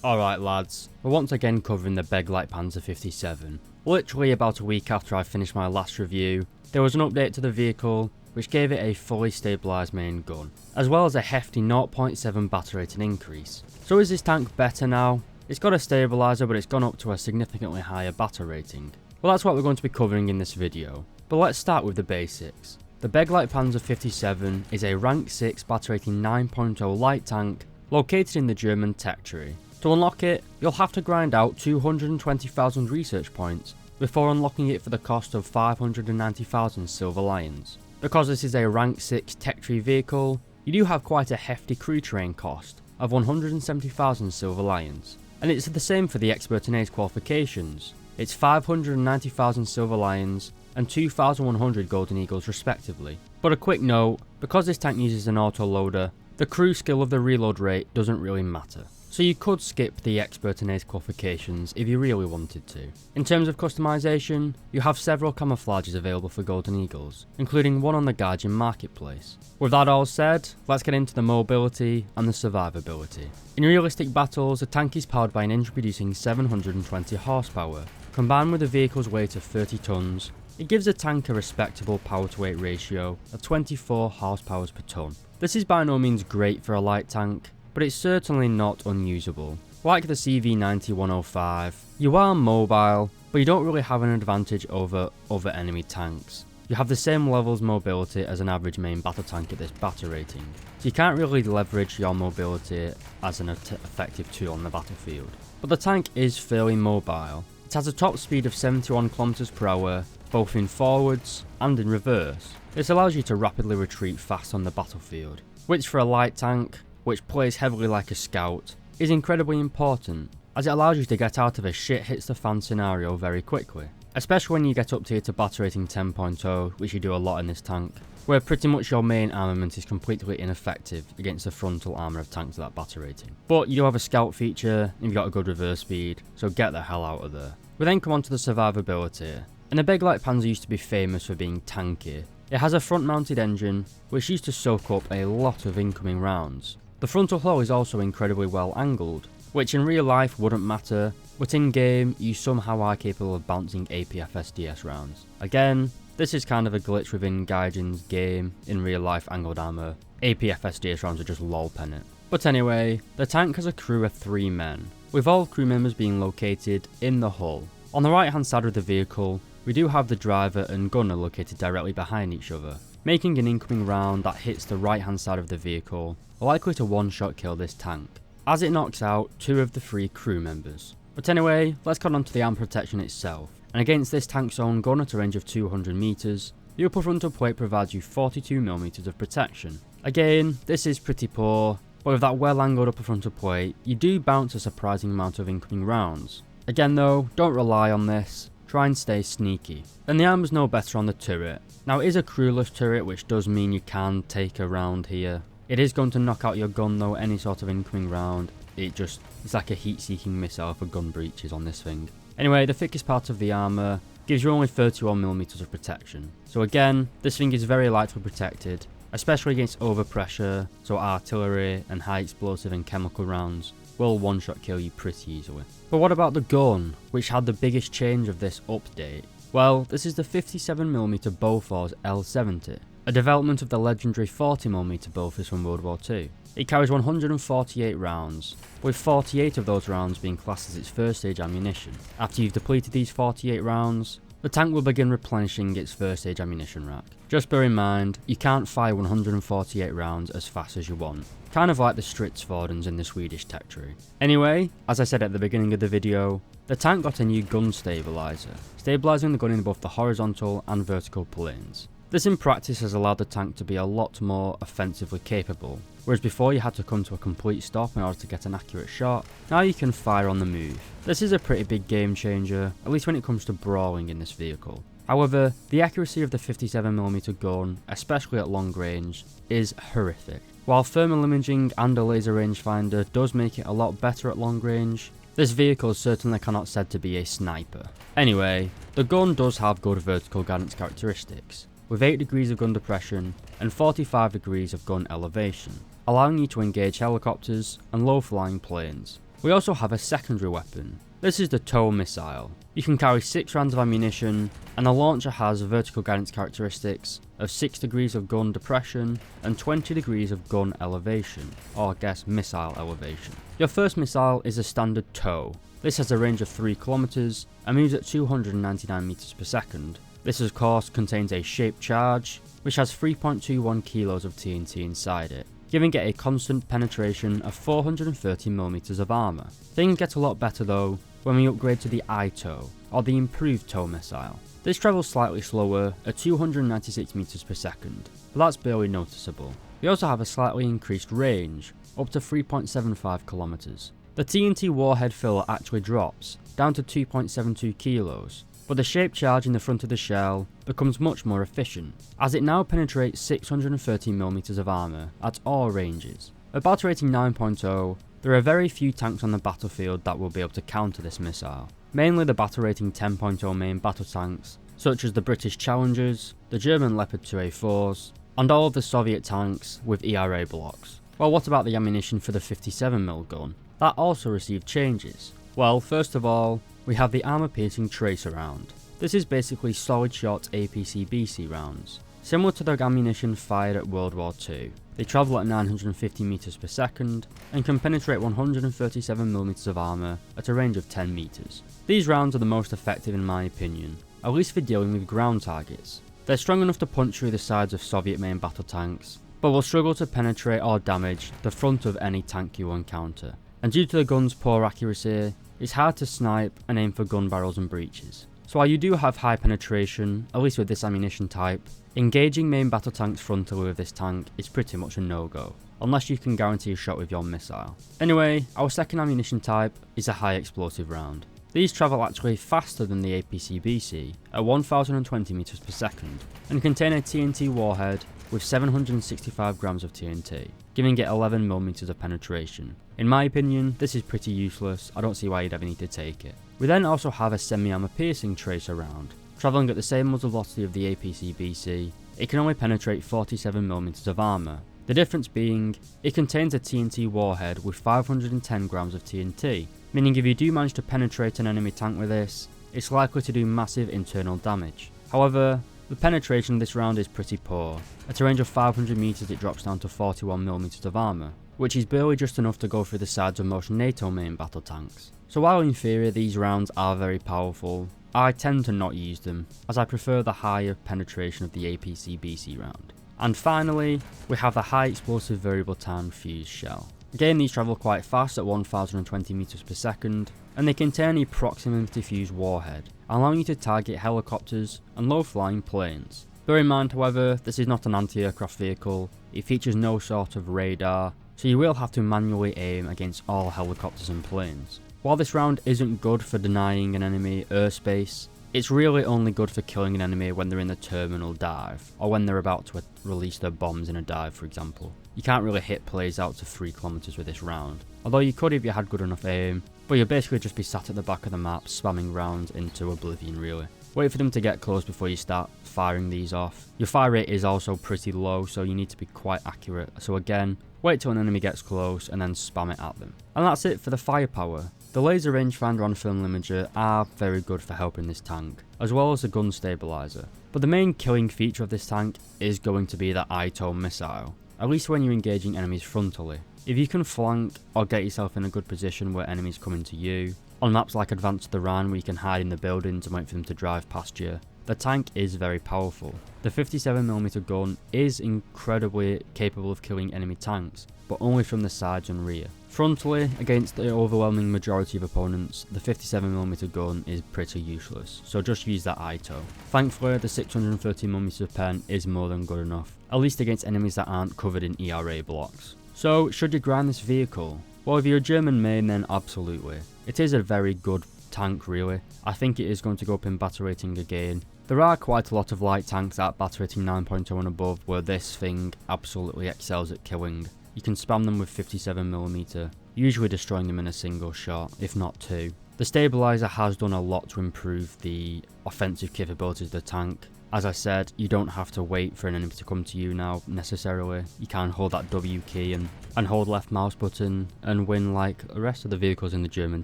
Alright lads, we're once again covering the Begleitpanzer 57. Literally about a week after I finished my last review, there was an update to the vehicle which gave it a fully stabilised main gun, as well as a hefty 0.7 battle rating increase. So is this tank better now? It's got a stabiliser but it's gone up to a significantly higher battle rating. Well, that's what we're going to be covering in this video, but let's start with the basics. The Begleitpanzer 57 is a rank 6 battle rating 9.0 light tank located in the German tech tree. To unlock it, you'll have to grind out 220,000 research points before unlocking it for the cost of 590,000 silver lions. Because this is a rank 6 tech tree vehicle, you do have quite a hefty crew train cost of 170,000 silver lions. And it's the same for the expert and ace qualifications. It's 590,000 silver lions and 2,100 golden eagles respectively. But a quick note, because this tank uses an auto loader, the crew skill of the reload rate doesn't really matter. So you could skip the expert and ace qualifications if you really wanted to. In terms of customization, you have several camouflages available for golden eagles, including one on the Guardian marketplace. With that all said, let's get into the mobility and the survivability. In realistic battles, the tank is powered by an engine producing 720 horsepower. Combined with the vehicle's weight of 30 tons, it gives the tank a respectable power to weight ratio of 24 horsepower per ton. This is by no means great for a light tank, but it's certainly not unusable. Like the CV90-105, you are mobile, but you don't really have an advantage over other enemy tanks. You have the same levels mobility as an average main battle tank at this battle rating, so you can't really leverage your mobility as an effective tool on the battlefield. But the tank is fairly mobile. It has a top speed of 71 km per hour, both in forwards and in reverse. This allows you to rapidly retreat fast on the battlefield, which for a light tank, which plays heavily like a scout, is incredibly important, as it allows you to get out of a shit hits the fan scenario very quickly, especially when you get up to battle rating 10.0, which you do a lot in this tank, where pretty much your main armament is completely ineffective against the frontal armour of tanks at that battle rating. But you do have a scout feature, and you've got a good reverse speed, so get the hell out of there. We then come on to the survivability, and the Begleitpanzer used to be famous for being tanky. It has a front mounted engine, which used to soak up a lot of incoming rounds. The frontal hull is also incredibly well angled, which in real life wouldn't matter, but in game you somehow are capable of bouncing APFSDS rounds. Again, this is kind of a glitch within Gaijin's game. In real life angled armour, APFSDS rounds are just lol pennant. But anyway, the tank has a crew of 3 men, with all crew members being located in the hull. On the right hand side of the vehicle, we do have the driver and gunner located directly behind each other, making an incoming round that hits the right hand side of the vehicle likely to one-shot kill this tank, as it knocks out 2 of the 3 crew members. But anyway, let's get on to the arm protection itself, and against this tank's own gun at a range of 200 meters, the upper frontal plate provides you 42mm of protection. Again, this is pretty poor, but with that well angled upper frontal plate, you do bounce a surprising amount of incoming rounds. Again though, don't rely on this, try and stay sneaky. Then the armor's no better on the turret. Now it is a crewless turret, which does mean you can take a round here. It is going to knock out your gun though, any sort of incoming round. It's like a heat-seeking missile for gun breaches on this thing. Anyway, the thickest part of the armour gives you only 31mm of protection. So again, this thing is very lightly protected, especially against overpressure, so artillery and high explosive and chemical rounds will one-shot kill you pretty easily. But what about the gun, which had the biggest change of this update? Well, this is the 57mm Bofors L70. A development of the legendary 40mm Bofors from World War II. It carries 148 rounds, with 48 of those rounds being classed as its first stage ammunition. After you've depleted these 48 rounds, the tank will begin replenishing its first stage ammunition rack. Just bear in mind, you can't fire 148 rounds as fast as you want, kind of like the Stridsvordens in the Swedish tech tree. Anyway, as I said at the beginning of the video, the tank got a new gun stabiliser, stabilising the gun in both the horizontal and vertical planes. This in practice has allowed the tank to be a lot more offensively capable, whereas before you had to come to a complete stop in order to get an accurate shot, now you can fire on the move. This is a pretty big game changer, at least when it comes to brawling in this vehicle. However, the accuracy of the 57mm gun, especially at long range, is horrific. While thermal imaging and a laser rangefinder does make it a lot better at long range, this vehicle certainly cannot be said to be a sniper. Anyway, the gun does have good vertical guidance characteristics, with 8 degrees of gun depression and 45 degrees of gun elevation, allowing you to engage helicopters and low-flying planes. We also have a secondary weapon. This is the TOW missile. You can carry 6 rounds of ammunition, and the launcher has vertical guidance characteristics of 6 degrees of gun depression and 20 degrees of gun elevation, or I guess missile elevation. Your first missile is a standard TOW. This has a range of 3 kilometers and moves at 299 meters per second. This of course contains a shaped charge, which has 3.21 kilos of TNT inside it, giving it a constant penetration of 430mm of armour. Things get a lot better though when we upgrade to the ITOW, or the improved TOW missile. This travels slightly slower at 296 meters per second, but that's barely noticeable. We also have a slightly increased range, up to 3.75 kilometers. The TNT warhead fill actually drops, down to 2.72 kilos, but the shaped charge in the front of the shell becomes much more efficient, as it now penetrates 630mm of armour at all ranges. At battle rating 9.0, there are very few tanks on the battlefield that will be able to counter this missile, mainly the battle rating 10.0 main battle tanks, such as the British Challengers, the German Leopard 2A4s, and all of the Soviet tanks with ERA blocks. Well, what about the ammunition for the 57mm gun? That also received changes. Well, first of all, we have the armour-piercing tracer round. This is basically solid shot APC-BC rounds, similar to the ammunition fired at World War II. They travel at 950 meters per second and can penetrate 137mm of armour at a range of 10 meters. These rounds are the most effective in my opinion, at least for dealing with ground targets. They're strong enough to punch through the sides of Soviet main battle tanks, but will struggle to penetrate or damage the front of any tank you encounter. And due to the gun's poor accuracy, it's hard to snipe and aim for gun barrels and breeches. So while you do have high penetration, at least with this ammunition type, engaging main battle tanks frontally with this tank is pretty much a no-go, unless you can guarantee a shot with your missile. Anyway, our second ammunition type is a high explosive round. These travel actually faster than the APC-BC at 1020 meters per second, and contain a TNT warhead with 765 grams of TNT, giving it 11mm of penetration. In my opinion, this is pretty useless. I don't see why you'd ever need to take it. We then also have a semi-armor piercing tracer round. Travelling at the same muzzle velocity of the APC-BC, it can only penetrate 47mm of armour. The difference being, it contains a TNT warhead with 510 grams of TNT, meaning if you do manage to penetrate an enemy tank with this, it's likely to do massive internal damage. However, the penetration of this round is pretty poor. At a range of 500 meters it drops down to 41mm of armour, which is barely just enough to go through the sides of most NATO main battle tanks. So while in theory these rounds are very powerful, I tend to not use them, as I prefer the higher penetration of the APC-BC round. And finally, we have the high explosive variable time fuse shell. Again, these travel quite fast at 1020 meters per second, and they contain a proximity fuse warhead, allowing you to target helicopters and low-flying planes. Bear in mind, however, this is not an anti-aircraft vehicle. It features no sort of radar, so you will have to manually aim against all helicopters and planes. While this round isn't good for denying an enemy airspace, it's really only good for killing an enemy when they're in the terminal dive, or when they're about to release their bombs in a dive, for example. You can't really hit plays out to 3 kilometers with this round, although you could if you had good enough aim, but you'll basically just be sat at the back of the map spamming rounds into oblivion really. Wait for them to get close before you start firing these off. Your fire rate is also pretty low, so you need to be quite accurate, so again, wait till an enemy gets close and then spam it at them. And that's it for the firepower. The laser rangefinder on film imager are very good for helping this tank, as well as the gun stabilizer. But the main killing feature of this tank is going to be the ITOW missile, at least when you're engaging enemies frontally. If you can flank or get yourself in a good position where enemies come into you, on maps like Advance to the Rhine where you can hide in the buildings and wait for them to drive past you, the tank is very powerful. The 57mm gun is incredibly capable of killing enemy tanks, but only from the sides and rear. Frontally, against the overwhelming majority of opponents, the 57mm gun is pretty useless, so just use that ITOW. Thankfully, the 630mm of pen is more than good enough, at least against enemies that aren't covered in ERA blocks. So, should you grind this vehicle? Well, if you're a German main, then absolutely. It is a very good tank really. I think it is going to go up in battle rating again. There are quite a lot of light tanks at battle rating 9.0 and above where this thing absolutely excels at killing. You can spam them with 57mm, usually destroying them in a single shot, if not two. The stabilizer has done a lot to improve the offensive capabilities of the tank, As I said, you don't have to wait for an enemy to come to you now necessarily. You can hold that W key and hold left mouse button and win like the rest of the vehicles in the German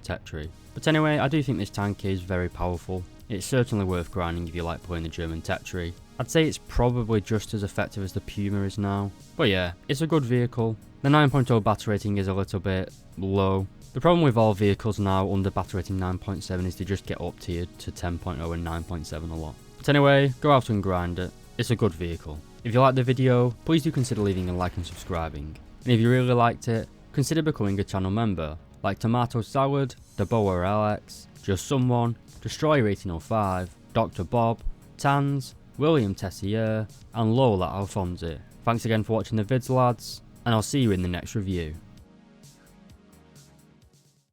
tech tree. But anyway, I do think this tank is very powerful. It's certainly worth grinding if you like playing the German tech tree. I'd say it's probably just as effective as the Puma is now. But yeah, it's a good vehicle. The 9.0 battle rating is a little bit low. The problem with all vehicles now under battle rating 9.7 is they just get up tiered to 10.0 and 9.7 a lot. But anyway, go out and grind it. It's a good vehicle. If you liked the video, please do consider leaving a like and subscribing. And if you really liked it, consider becoming a channel member, like Tomato Salad, The Boa LX, Just Someone, Destroyer 1805, Dr. Bob, Tans, William Tessier, and Lola Alfonsi. Thanks again for watching the vids lads, and I'll see you in the next review.